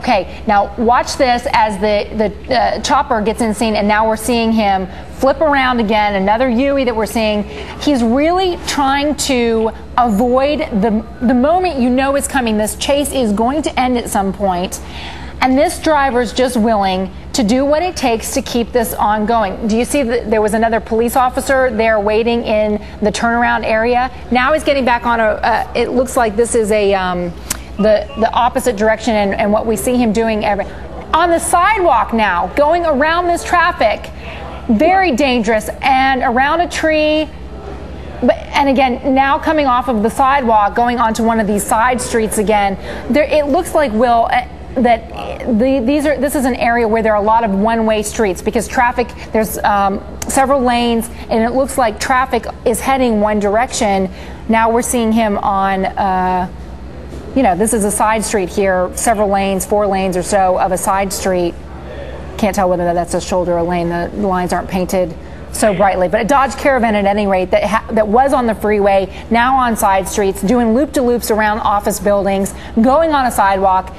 Okay, now watch this as the chopper gets in scene, and now we're seeing him flip around again. Another Yui that we're seeing. He's really trying to avoid the moment you know is coming. This chase is going to end at some point, and this driver's just willing to do what it takes to keep this ongoing. Do you see that there was another police officer there waiting in the turnaround area? Now he's getting back on it looks like this is the opposite direction, and what we see him doing on the sidewalk now, going around this traffic, very dangerous, and around a tree. And again, now coming off of the sidewalk, going onto one of these side streets again. It looks like, Will, that this is an area where there are a lot of one-way streets, because traffic, there's several lanes, and it looks like traffic is heading one direction. Now we're seeing him on this is a side street here, several lanes, 4 lanes or so of a side street. Can't tell whether that's a shoulder or a lane. The lines aren't painted so brightly. But a Dodge Caravan, at any rate, that was on the freeway, now on side streets, doing loop-de-loops around office buildings, going on a sidewalk,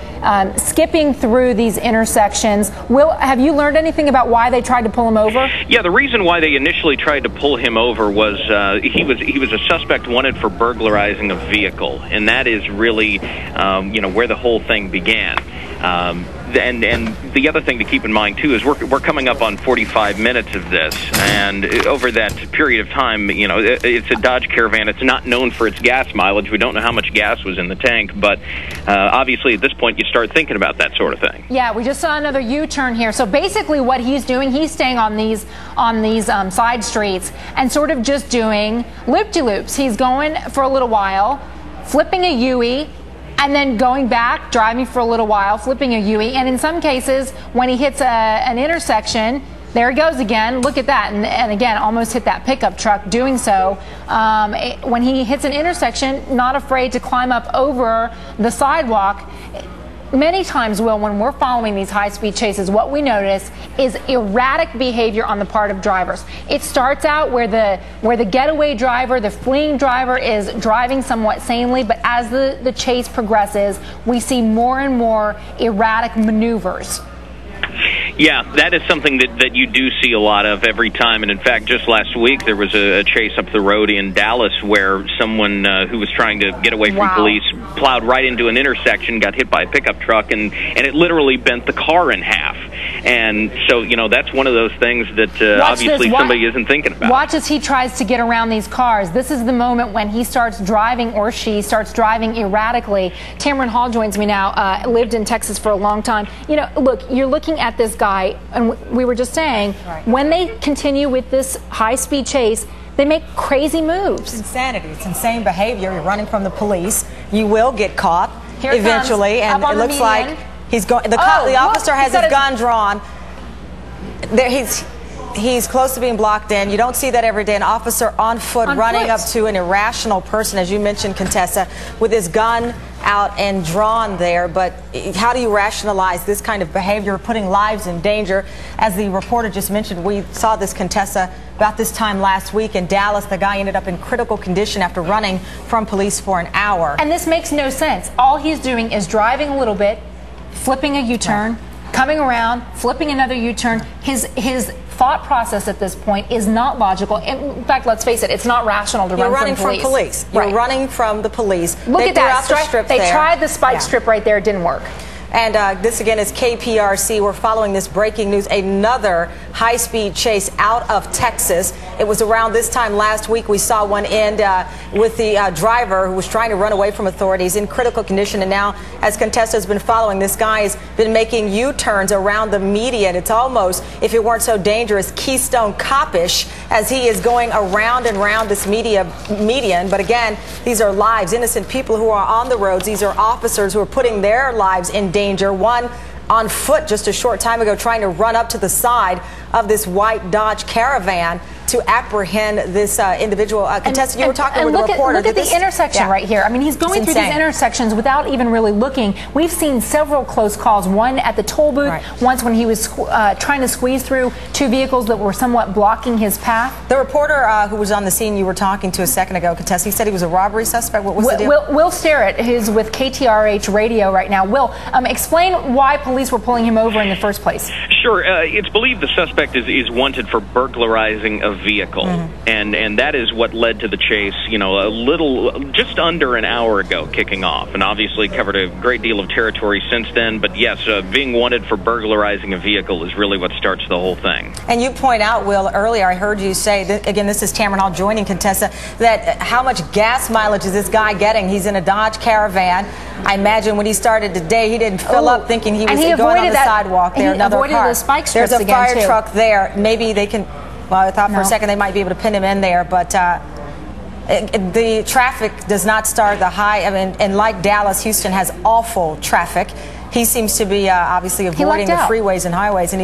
skipping through these intersections. Will, have you learned anything about why they tried to pull him over? Yeah, the reason why they initially tried to pull him over was he was a suspect wanted for burglarizing a vehicle, and that is really where the whole thing began. And the other thing to keep in mind too is we're coming up on 45 minutes of this, and over that period of time, it's a Dodge Caravan. It's not known for its gas mileage. We don't know how much gas was in the tank, but obviously at this point you start thinking about that sort of thing. Yeah, we just saw another U-turn here. So basically, what he's doing, he's staying on these side streets and sort of just doing loop-de-loops. He's going for a little while, flipping a Yui, and then going back, driving for a little while, flipping a Yui, and in some cases, when he hits an intersection, there he goes again. Look at that, and again, almost hit that pickup truck doing so. When he hits an intersection, not afraid to climb up over the sidewalk. Many times, Will, when we're following these high-speed chases, what we notice is erratic behavior on the part of drivers. It starts out where the getaway driver, the fleeing driver, is driving somewhat sanely, but as the chase progresses, we see more and more erratic maneuvers. Yeah, that is something that you do see a lot of every time. And in fact, just last week, there was a chase up the road in Dallas where someone who was trying to get away from police plowed right into an intersection, got hit by a pickup truck, and it literally bent the car in half. And so, that's one of those things that obviously somebody isn't thinking about. Watch as he tries to get around these cars. This is the moment when he starts driving, or she starts driving erratically. Tamron Hall joins me now, lived in Texas for a long time. Look, you're looking at this guy, and we were just saying, when they continue with this high-speed chase, they make crazy moves. It's insanity. It's insane behavior. You're running from the police. You will get caught eventually, and it looks like he's going. The officer has his gun drawn. He's close to being blocked in. You don't see that every day. An officer on foot running up to an irrational person, as you mentioned, Contessa, with his gun out and drawn there. But how do you rationalize this kind of behavior, putting lives in danger? As the reporter just mentioned, we saw this, Contessa, about this time last week in Dallas. The guy ended up in critical condition after running from police for an hour. And this makes no sense. All he's doing is driving a little bit, flipping a U-turn, coming around, flipping another U-turn. His thought process at this point is not logical. In fact, let's face it, it's not rational to run from police. You're running from police. You're running from the police. Look at that. They tried the spike strip right there. It didn't work. And this again is KPRC. We're following this breaking news. Another high-speed chase out of Texas. It was around this time last week we saw one end with the driver who was trying to run away from authorities in critical condition. And now, as Contessa has been following, this guy has been making U-turns around the median. It's almost, if it weren't so dangerous, Keystone Cop-ish, as he is going around and around this median. But again, these are lives, innocent people who are on the roads. These are officers who are putting their lives in danger. One on foot just a short time ago trying to run up to the side of this white Dodge Caravan. to apprehend this individual. Contestant, you were talking with the reporter. Look at the intersection right here. I mean, he's going through these intersections without even really looking. We've seen several close calls, one at the toll booth, once when he was trying to squeeze through two vehicles that were somewhat blocking his path. The reporter who was on the scene you were talking to a second ago, contestant, he said he was a robbery suspect. What was the deal? Will Sterrett, who's with KTRH Radio right now. Will, explain why police were pulling him over in the first place. Sure. It's believed the suspect is wanted for burglarizing a vehicle, and that is what led to the chase, just under an hour ago kicking off, and obviously covered a great deal of territory since then. But yes, being wanted for burglarizing a vehicle is really what starts the whole thing. And you point out, Will, earlier I heard you say, that, again, this is Tamron Hall joining Contessa, that how much gas mileage is this guy getting? He's in a Dodge Caravan. I imagine when he started today, he didn't fill up thinking he was going on the sidewalk there. He avoided the spike strips. There's a fire truck there. Maybe they can, well, I thought for a second they might be able to pin him in there, but the traffic does not start the high. I mean, and like Dallas, Houston has awful traffic. He seems to be obviously avoiding the freeways and highways, and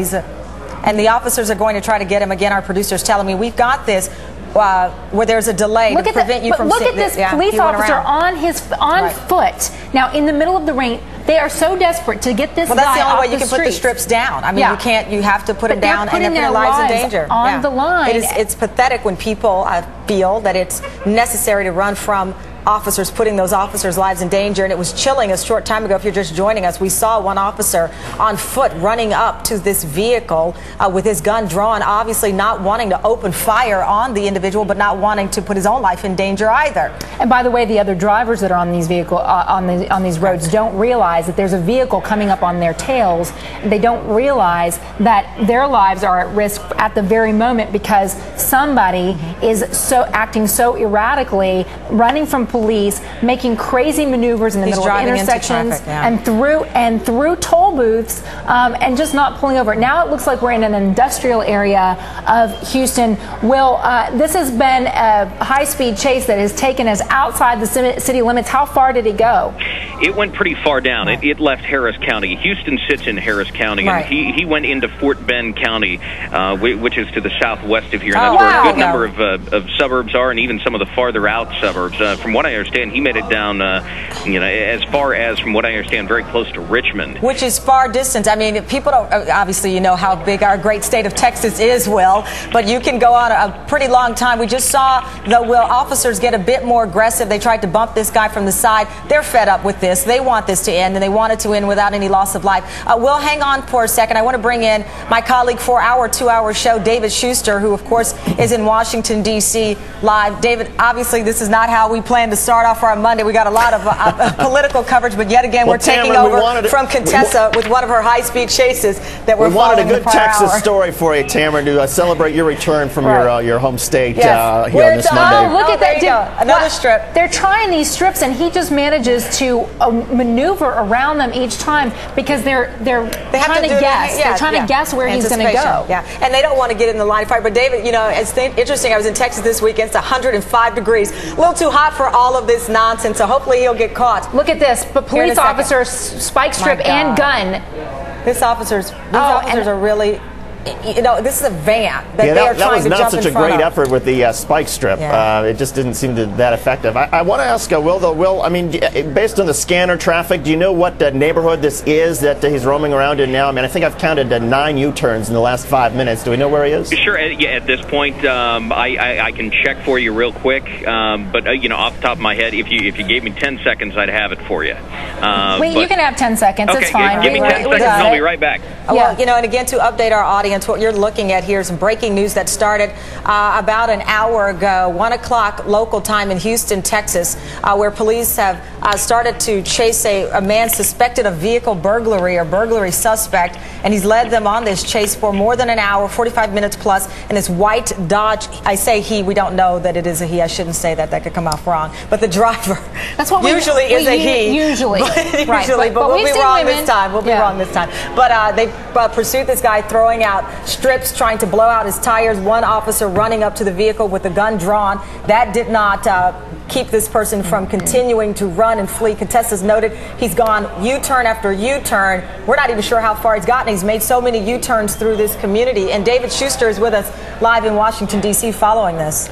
and the officers are going to try to get him. Again, our producer's telling me we've got this where there's a delay to prevent you from look at this police officer on foot. Now, in the middle of the rain, they are so desperate to get this guy off the street. Well, that's the only way you can put the strips down. I mean, you can't. You have to put them down, and put their lives in danger. On the line. It's pathetic when people feel that it's necessary to run from officers, putting those officers' lives in danger. And it was chilling a short time ago. If you're just joining us, we saw one officer on foot running up to this vehicle with his gun drawn, obviously not wanting to open fire on the individual, but not wanting to put his own life in danger either. And by the way, the other drivers that are on these on these roads don't realize that there's a vehicle coming up on their tails. They don't realize that their lives are at risk at the very moment because somebody is acting so erratically, running from police, making crazy maneuvers in the middle of intersections and through toll booths, and just not pulling over. Now it looks like we're in an industrial area of Houston. Will, this has been a high-speed chase that has taken us outside the city limits. How far did it go? It went pretty far down. It left Harris County. Houston sits in Harris County, and he went into Fort Bend County, which is to the southwest of here. And that's where a good number of suburbs are, and even some of the farther out suburbs. From what I understand, he made it down, as far as, from what I understand, very close to Richmond. Which is far distance. I mean, people don't, obviously you know how big our great state of Texas is, Will, but you can go on a pretty long time. We just saw the officers get a bit more aggressive. They tried to bump this guy from the side. They're fed up with this. They want this to end, and they want it to end without any loss of life. Will, hang on for a second. I want to bring in my colleague for our 2-hour show, David Schuster, who, of course, is in Washington, D.C. live. David, obviously, this is not how we plan to start off our Monday. We got a lot of political coverage, but yet again, we're taking over from Contessa with one of her high-speed chases that we're following. We wanted a good Texas story for you, Tamron, to celebrate your return from your home state here on this Monday. Oh, look at that. Another strip. They're trying these strips, and he just manages to maneuver around them each time because they're trying to guess. They're trying to guess where he's going to go. Yeah, and they don't want to get in the line of fire. But David, it's interesting. I was in Texas this weekend. It's 105 degrees. A little too hot for all of this nonsense, so hopefully he'll get caught. Look at this. But police officer, spike strip and gun. These officers are really... this is a van that they are trying to jump in front of. That was not such a great effort with the spike strip. It just didn't seem that effective. I want to ask Will, though. Will, I mean, based on the scanner traffic, do you know what neighborhood this is that he's roaming around in now? I mean, I think I've counted 9 U-turns in the last 5 minutes. Do we know where he is? Sure. At this point, I can check for you real quick. But off the top of my head, if you gave me 10 seconds, I'd have it for you. Wait, you can have 10 seconds. Okay, it's fine. Give me 10 seconds. I'll be right back. Well, and again, to update our audience, what you're looking at here is some breaking news that started about an hour ago, 1 o'clock local time in Houston, Texas, where police have started to chase a man suspected of vehicle burglary or burglary suspect, and he's led them on this chase for more than an hour, 45 minutes plus, in this white Dodge. I say he, we don't know that it is a he. I shouldn't say that. That could come off wrong. But the driver usually is a he. Usually. But we'll be wrong this time. We'll be wrong this time. But they pursued this guy, throwing out strips, trying to blow out his tires. One officer running up to the vehicle with the gun drawn. That did not keep this person from continuing to run and flee. Contessa's noted he's gone U-turn after U-turn. We're not even sure how far he's gotten. He's made so many U-turns through this community. And David Schuster is with us live in Washington, D.C. following this.